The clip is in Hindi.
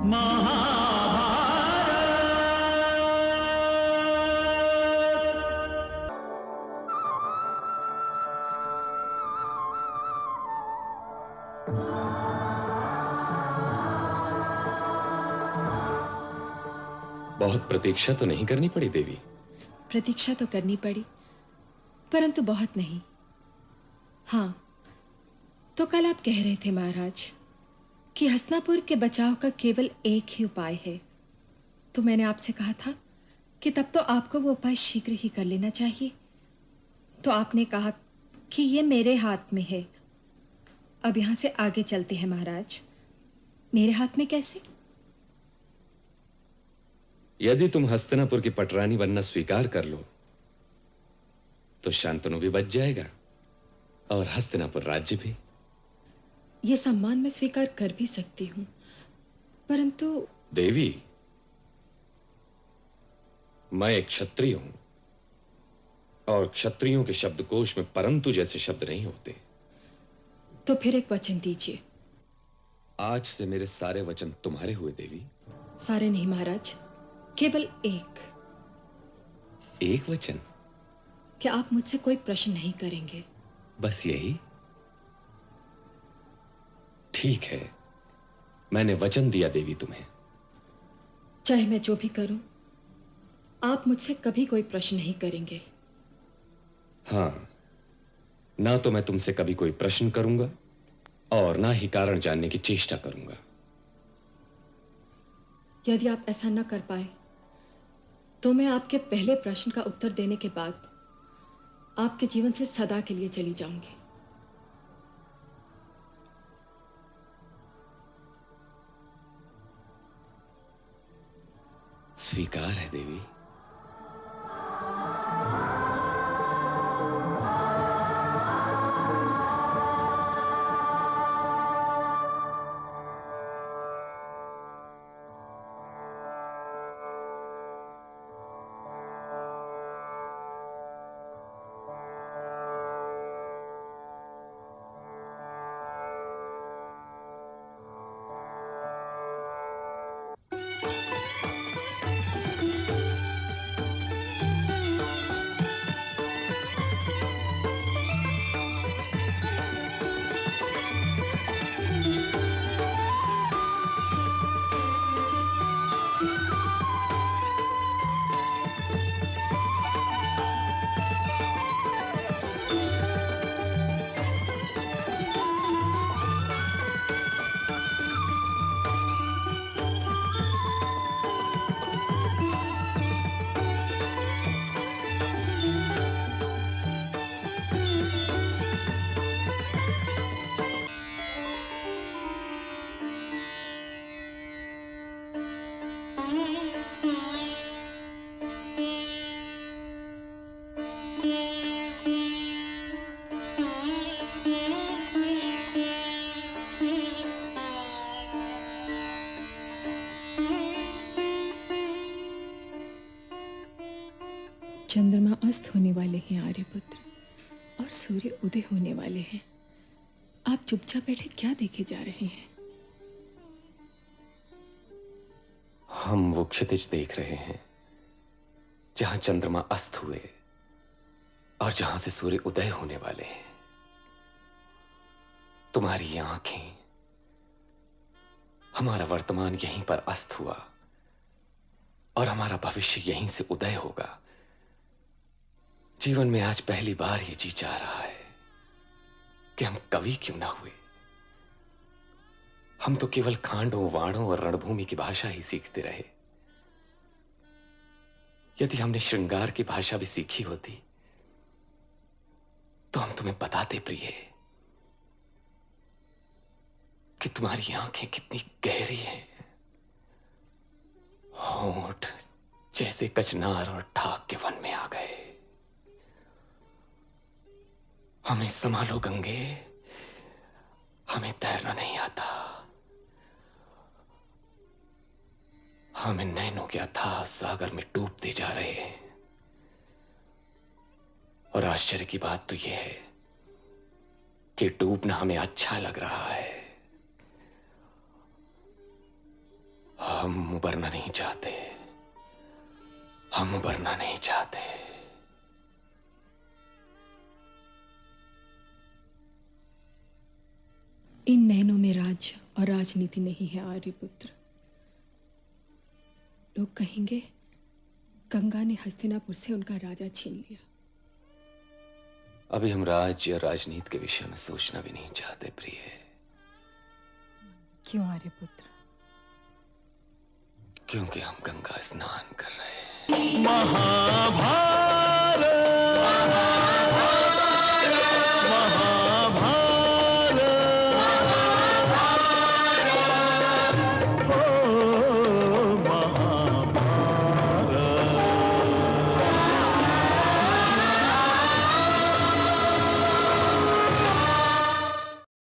बहुत प्रतीक्षा तो नहीं करनी पड़ी देवी? प्रतीक्षा तो करनी पड़ी, परंतु बहुत नहीं। हाँ, तो कल आप कह रहे थे महाराज कि हस्तिनापुर के बचाव का केवल एक ही उपाय है। तो मैंने आपसे कहा था कि तब तो आपको वो उपाय शीघ्र ही कर लेना चाहिए। तो आपने कहा कि ये मेरे हाथ में है। अब यहां से आगे चलते हैं महाराज। मेरे हाथ में कैसे? यदि तुम हस्तिनापुर की पटरानी बनना स्वीकार कर लो तो शांतनु भी बच जाएगा और हस्तिनापुर राज्य भी। यह सम्मान मैं स्वीकार कर भी सकती हूं, परंतु देवी, मैं एक क्षत्रिय हूं और क्षत्रियों के शब्दकोश में परंतु जैसे शब्द नहीं होते। तो फिर एक वचन दीजिए। आज से मेरे सारे वचन तुम्हारे हुए देवी। सारे नहीं महाराज, केवल एक। एक वचन? क्या आप मुझसे कोई प्रश्न नहीं करेंगे? बस यही? ठीक है, मैंने वचन दिया देवी तुम्हें। चाहे मैं जो भी करूं, आप मुझसे कभी कोई प्रश्न नहीं करेंगे। हां, ना तो मैं तुमसे कभी कोई प्रश्न करूंगा और ना ही कारण जानने की चेष्टा करूंगा। यदि आप ऐसा न कर पाए तो मैं आपके पहले प्रश्न का उत्तर देने के बाद आपके जीवन से सदा के लिए चली जाऊंगी। स्वीकार है देवी। चंद्रमा अस्त होने वाले हैं आर्यपुत्र, और सूर्य उदय होने वाले हैं। आप चुपचाप बैठे क्या देखे जा रहे हैं? हम वो क्षितिज देख रहे हैं जहां चंद्रमा अस्त हुए और जहां से सूर्य उदय होने वाले हैं। तुम्हारी आंखें, हमारा वर्तमान यहीं पर अस्त हुआ और हमारा भविष्य यहीं से उदय होगा। जीवन में आज पहली बार ये जी चाह रहा है कि हम कवि क्यों ना हुए। हम तो केवल खांडों, वाणों और रणभूमि की भाषा ही सीखते रहे। यदि हमने श्रृंगार की भाषा भी सीखी होती तो हम तुम्हें बताते प्रिय कि तुम्हारी आंखें कितनी गहरी हैं। होंठ जैसे कचनार और ठाक के वन में आ गए। हमें संभालो गंगे, हमें तैरना नहीं आता। हम इन नैनों के अथाह सागर में डूबते जा रहे हैं। और आश्चर्य की बात तो यह है कि डूबना हमें अच्छा लग रहा है। हम उबरना नहीं चाहते, हम उबरना नहीं चाहते। इन नैनों में राज और राजनीति नहीं है आर्यपुत्र। लोग कहेंगे गंगा ने हस्तिनापुर से उनका राजा छीन लिया। अभी हम राज्य और राजनीति के विषय में सोचना भी नहीं चाहते प्रिय। क्यों आर्यपुत्र? क्योंकि हम गंगा स्नान कर रहे हैं। महाभारत।